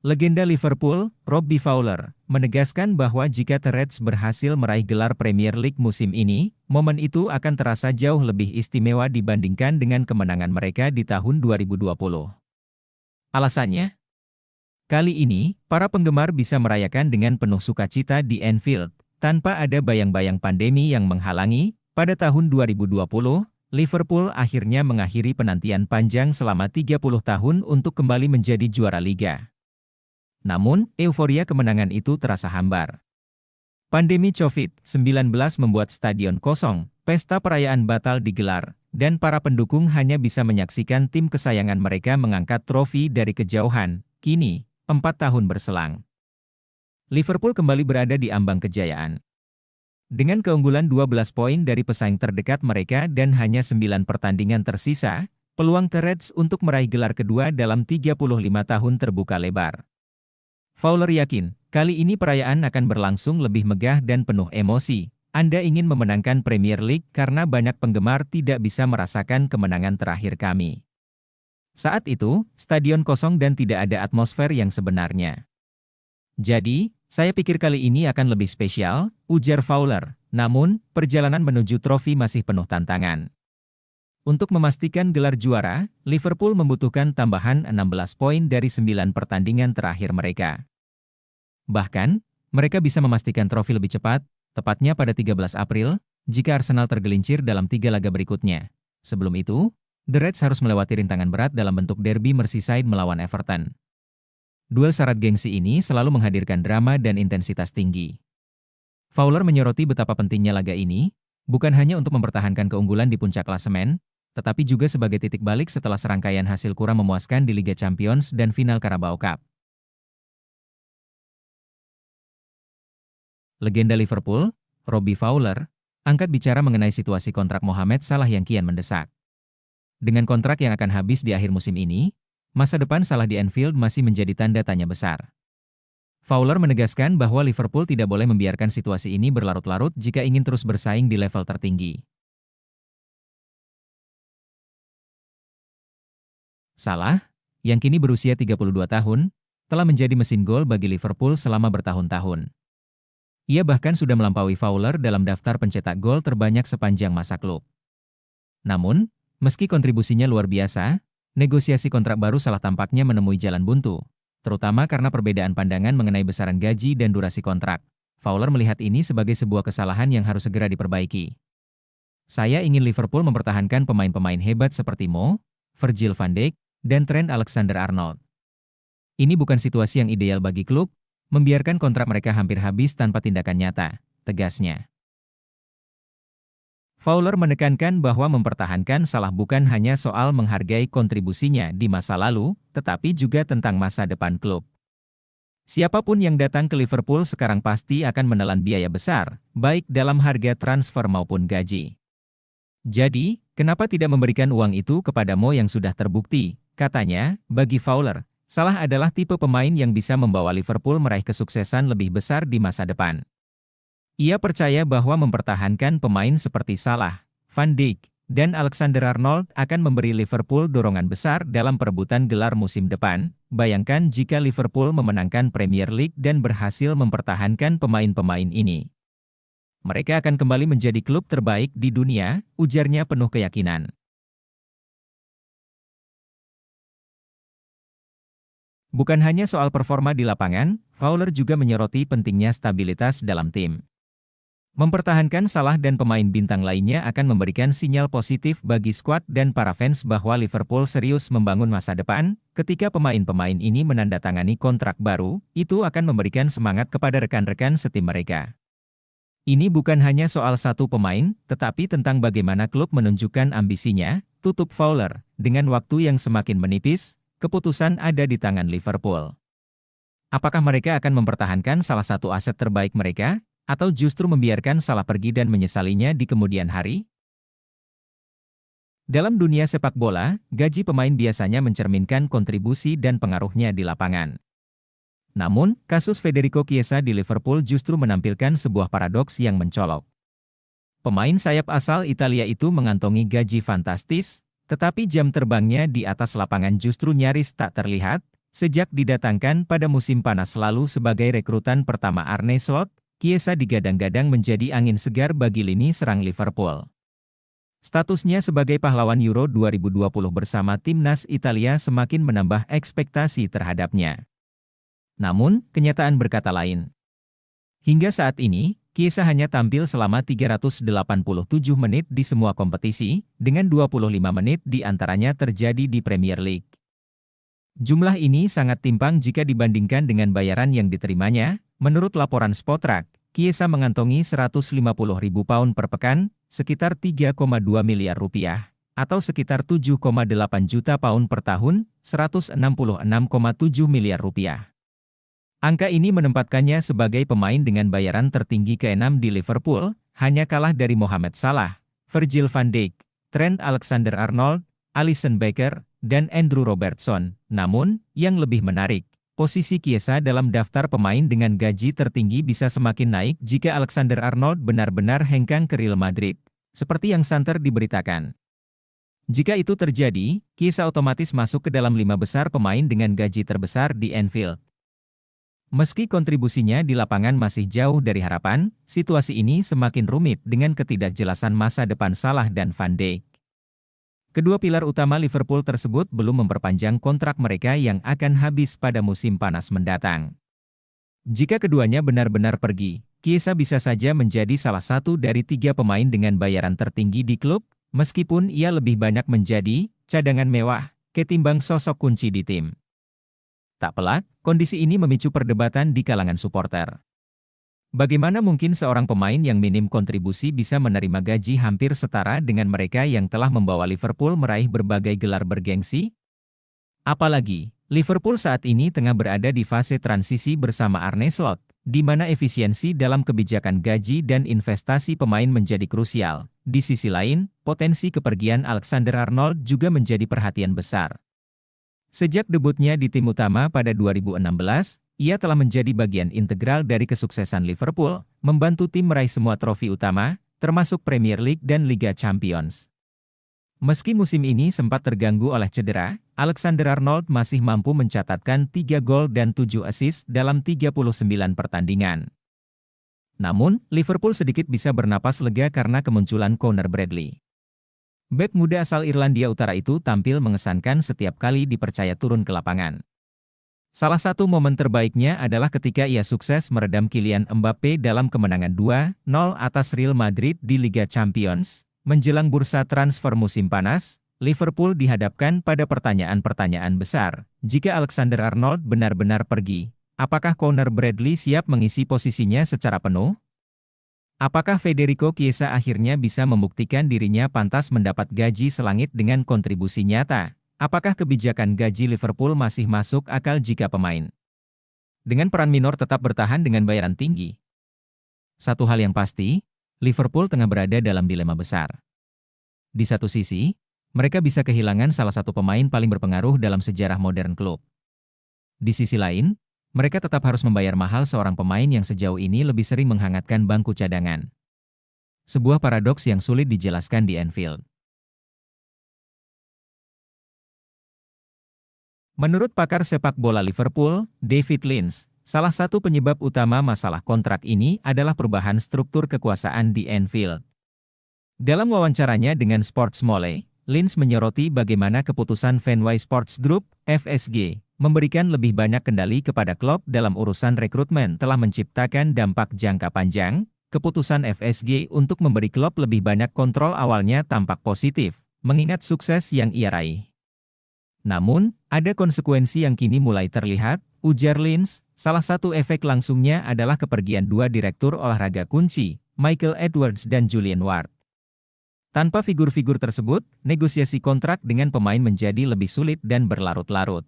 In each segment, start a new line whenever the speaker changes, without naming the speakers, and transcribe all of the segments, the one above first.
Legenda Liverpool, Robbie Fowler, menegaskan bahwa jika The Reds berhasil meraih gelar Premier League musim ini, momen itu akan terasa jauh lebih istimewa dibandingkan dengan kemenangan mereka di tahun 2020. Alasannya? Kali ini, para penggemar bisa merayakan dengan penuh sukacita di Anfield, tanpa ada bayang-bayang pandemi yang menghalangi. Pada tahun 2020, Liverpool akhirnya mengakhiri penantian panjang selama 30 tahun untuk kembali menjadi juara liga. Namun, euforia kemenangan itu terasa hambar. Pandemi COVID-19 membuat stadion kosong, pesta perayaan batal digelar, dan para pendukung hanya bisa menyaksikan tim kesayangan mereka mengangkat trofi dari kejauhan. Kini, 4 tahun berselang, Liverpool kembali berada di ambang kejayaan. Dengan keunggulan 12 poin dari pesaing terdekat mereka dan hanya 9 pertandingan tersisa, peluang The Reds untuk meraih gelar kedua dalam 35 tahun terbuka lebar. Fowler yakin, kali ini perayaan akan berlangsung lebih megah dan penuh emosi. Anda ingin memenangkan Premier League karena banyak penggemar tidak bisa merasakan kemenangan terakhir kami. Saat itu, stadion kosong dan tidak ada atmosfer yang sebenarnya. Jadi, saya pikir kali ini akan lebih spesial, ujar Fowler. Namun, perjalanan menuju trofi masih penuh tantangan. Untuk memastikan gelar juara, Liverpool membutuhkan tambahan 16 poin dari 9 pertandingan terakhir mereka. Bahkan, mereka bisa memastikan trofi lebih cepat, tepatnya pada 13 April, jika Arsenal tergelincir dalam 3 laga berikutnya. Sebelum itu, The Reds harus melewati rintangan berat dalam bentuk derby Merseyside melawan Everton. Duel syarat gengsi ini selalu menghadirkan drama dan intensitas tinggi. Fowler menyoroti betapa pentingnya laga ini, bukan hanya untuk mempertahankan keunggulan di puncak klasemen, tetapi juga sebagai titik balik setelah serangkaian hasil kurang memuaskan di Liga Champions dan final Carabao Cup. Legenda Liverpool, Robbie Fowler, angkat bicara mengenai situasi kontrak Mohamed Salah yang kian mendesak. Dengan kontrak yang akan habis di akhir musim ini, masa depan Salah di Anfield masih menjadi tanda tanya besar. Fowler menegaskan bahwa Liverpool tidak boleh membiarkan situasi ini berlarut-larut jika ingin terus bersaing di level tertinggi. Salah, yang kini berusia 32 tahun, telah menjadi mesin gol bagi Liverpool selama bertahun-tahun. Ia bahkan sudah melampaui Fowler dalam daftar pencetak gol terbanyak sepanjang masa klub. Namun, meski kontribusinya luar biasa, negosiasi kontrak baru Salah tampaknya menemui jalan buntu, terutama karena perbedaan pandangan mengenai besaran gaji dan durasi kontrak. Fowler melihat ini sebagai sebuah kesalahan yang harus segera diperbaiki. Saya ingin Liverpool mempertahankan pemain-pemain hebat seperti Mo, Virgil van Dijk, dan Trent Alexander-Arnold. Ini bukan situasi yang ideal bagi klub, membiarkan kontrak mereka hampir habis tanpa tindakan nyata, tegasnya. Fowler menekankan bahwa mempertahankan Salah bukan hanya soal menghargai kontribusinya di masa lalu, tetapi juga tentang masa depan klub. Siapapun yang datang ke Liverpool sekarang pasti akan menelan biaya besar, baik dalam harga transfer maupun gaji. Jadi, kenapa tidak memberikan uang itu kepada Mo yang sudah terbukti? Katanya, bagi Fowler, Salah adalah tipe pemain yang bisa membawa Liverpool meraih kesuksesan lebih besar di masa depan. Ia percaya bahwa mempertahankan pemain seperti Salah, Van Dijk, dan Alexander-Arnold akan memberi Liverpool dorongan besar dalam perebutan gelar musim depan. Bayangkan jika Liverpool memenangkan Premier League dan berhasil mempertahankan pemain-pemain ini. Mereka akan kembali menjadi klub terbaik di dunia, ujarnya penuh keyakinan. Bukan hanya soal performa di lapangan, Fowler juga menyoroti pentingnya stabilitas dalam tim. Mempertahankan Salah dan pemain bintang lainnya akan memberikan sinyal positif bagi skuad dan para fans bahwa Liverpool serius membangun masa depan. Ketika pemain-pemain ini menandatangani kontrak baru, itu akan memberikan semangat kepada rekan-rekan setim mereka. Ini bukan hanya soal satu pemain, tetapi tentang bagaimana klub menunjukkan ambisinya, tutup Fowler. Dengan waktu yang semakin menipis, keputusan ada di tangan Liverpool. Apakah mereka akan mempertahankan salah satu aset terbaik mereka, atau justru membiarkan Salah pergi dan menyesalinya di kemudian hari? Dalam dunia sepak bola, gaji pemain biasanya mencerminkan kontribusi dan pengaruhnya di lapangan. Namun, kasus Federico Chiesa di Liverpool justru menampilkan sebuah paradoks yang mencolok. Pemain sayap asal Italia itu mengantongi gaji fantastis, tetapi jam terbangnya di atas lapangan justru nyaris tak terlihat. Sejak didatangkan pada musim panas lalu sebagai rekrutan pertama Arne Slot, Chiesa digadang-gadang menjadi angin segar bagi lini serang Liverpool. Statusnya sebagai pahlawan Euro 2020 bersama timnas Italia semakin menambah ekspektasi terhadapnya. Namun, kenyataan berkata lain. Hingga saat ini, Chiesa hanya tampil selama 387 menit di semua kompetisi, dengan 25 menit di antaranya terjadi di Premier League. Jumlah ini sangat timpang jika dibandingkan dengan bayaran yang diterimanya. Menurut laporan Spotrac, Chiesa mengantongi 150.000 pound per pekan, sekitar 3,2 miliar rupiah, atau sekitar 7,8 juta pound per tahun, 166,7 miliar rupiah. Angka ini menempatkannya sebagai pemain dengan bayaran tertinggi ke-6 di Liverpool, hanya kalah dari Mohamed Salah, Virgil van Dijk, Trent Alexander-Arnold, Alisson Becker, dan Andrew Robertson. Namun, yang lebih menarik, posisi Chiesa dalam daftar pemain dengan gaji tertinggi bisa semakin naik jika Alexander-Arnold benar-benar hengkang ke Real Madrid, seperti yang santer diberitakan. Jika itu terjadi, Chiesa otomatis masuk ke dalam 5 besar pemain dengan gaji terbesar di Anfield. Meski kontribusinya di lapangan masih jauh dari harapan, situasi ini semakin rumit dengan ketidakjelasan masa depan Salah dan Van Dijk. Kedua pilar utama Liverpool tersebut belum memperpanjang kontrak mereka yang akan habis pada musim panas mendatang. Jika keduanya benar-benar pergi, Chiesa bisa saja menjadi salah satu dari 3 pemain dengan bayaran tertinggi di klub, meskipun ia lebih banyak menjadi cadangan mewah ketimbang sosok kunci di tim. Tak pelak, kondisi ini memicu perdebatan di kalangan supporter. Bagaimana mungkin seorang pemain yang minim kontribusi bisa menerima gaji hampir setara dengan mereka yang telah membawa Liverpool meraih berbagai gelar bergengsi? Apalagi, Liverpool saat ini tengah berada di fase transisi bersama Arne Slot, di mana efisiensi dalam kebijakan gaji dan investasi pemain menjadi krusial. Di sisi lain, potensi kepergian Alexander-Arnold juga menjadi perhatian besar. Sejak debutnya di tim utama pada 2016, ia telah menjadi bagian integral dari kesuksesan Liverpool, membantu tim meraih semua trofi utama, termasuk Premier League dan Liga Champions. Meski musim ini sempat terganggu oleh cedera, Alexander-Arnold masih mampu mencatatkan 3 gol dan 7 assist dalam 39 pertandingan. Namun, Liverpool sedikit bisa bernapas lega karena kemunculan Conor Bradley. Bek muda asal Irlandia Utara itu tampil mengesankan setiap kali dipercaya turun ke lapangan. Salah satu momen terbaiknya adalah ketika ia sukses meredam Kylian Mbappe dalam kemenangan 2-0 atas Real Madrid di Liga Champions. Menjelang bursa transfer musim panas, Liverpool dihadapkan pada pertanyaan-pertanyaan besar. Jika Alexander-Arnold benar-benar pergi, apakah Conor Bradley siap mengisi posisinya secara penuh? Apakah Federico Chiesa akhirnya bisa membuktikan dirinya pantas mendapat gaji selangit dengan kontribusi nyata? Apakah kebijakan gaji Liverpool masih masuk akal jika pemain dengan peran minor tetap bertahan dengan bayaran tinggi? Satu hal yang pasti, Liverpool tengah berada dalam dilema besar. Di satu sisi, mereka bisa kehilangan salah satu pemain paling berpengaruh dalam sejarah modern klub. Di sisi lain, mereka tetap harus membayar mahal seorang pemain yang sejauh ini lebih sering menghangatkan bangku cadangan. Sebuah paradoks yang sulit dijelaskan di Anfield. Menurut pakar sepak bola Liverpool, David Lynch, salah satu penyebab utama masalah kontrak ini adalah perubahan struktur kekuasaan di Anfield. Dalam wawancaranya dengan Sports Mole, Lynch menyoroti bagaimana keputusan Fenway Sports Group, FSG, memberikan lebih banyak kendali kepada klub dalam urusan rekrutmen telah menciptakan dampak jangka panjang. Keputusan FSG untuk memberi klub lebih banyak kontrol awalnya tampak positif, mengingat sukses yang ia raih. Namun, ada konsekuensi yang kini mulai terlihat, ujar Lynch. Salah satu efek langsungnya adalah kepergian 2 direktur olahraga kunci, Michael Edwards dan Julian Ward. Tanpa figur-figur tersebut, negosiasi kontrak dengan pemain menjadi lebih sulit dan berlarut-larut.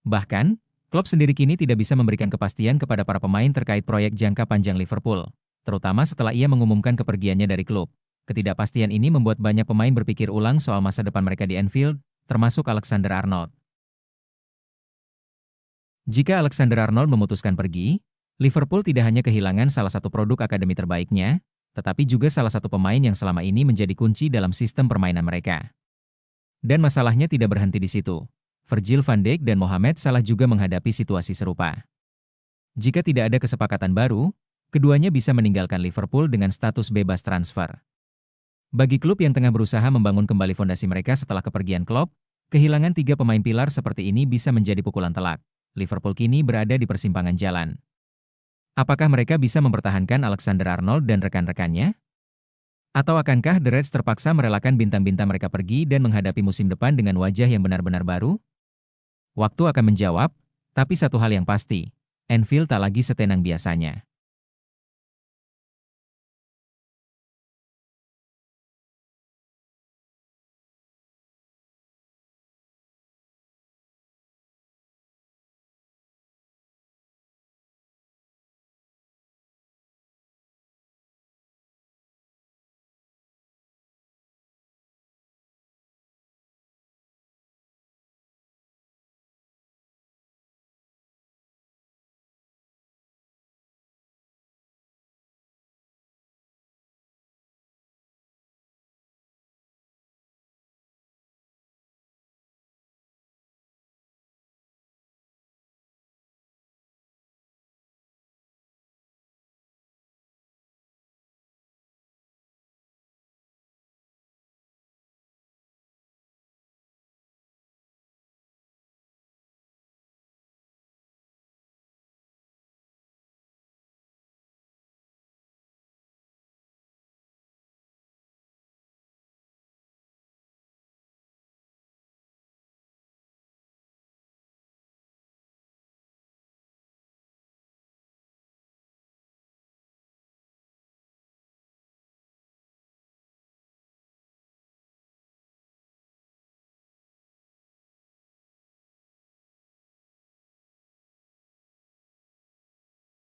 Bahkan, klub sendiri kini tidak bisa memberikan kepastian kepada para pemain terkait proyek jangka panjang Liverpool, terutama setelah ia mengumumkan kepergiannya dari klub. Ketidakpastian ini membuat banyak pemain berpikir ulang soal masa depan mereka di Anfield, termasuk Alexander-Arnold. Jika Alexander-Arnold memutuskan pergi, Liverpool tidak hanya kehilangan salah satu produk akademi terbaiknya, tetapi juga salah satu pemain yang selama ini menjadi kunci dalam sistem permainan mereka. Dan masalahnya tidak berhenti di situ. Virgil van Dijk dan Mohamed Salah juga menghadapi situasi serupa. Jika tidak ada kesepakatan baru, keduanya bisa meninggalkan Liverpool dengan status bebas transfer. Bagi klub yang tengah berusaha membangun kembali fondasi mereka setelah kepergian Klopp, kehilangan 3 pemain pilar seperti ini bisa menjadi pukulan telak. Liverpool kini berada di persimpangan jalan. Apakah mereka bisa mempertahankan Alexander-Arnold dan rekan-rekannya? Atau akankah The Reds terpaksa merelakan bintang-bintang mereka pergi dan menghadapi musim depan dengan wajah yang benar-benar baru? Waktu akan menjawab, tapi satu hal yang pasti, Anfield tak lagi setenang biasanya.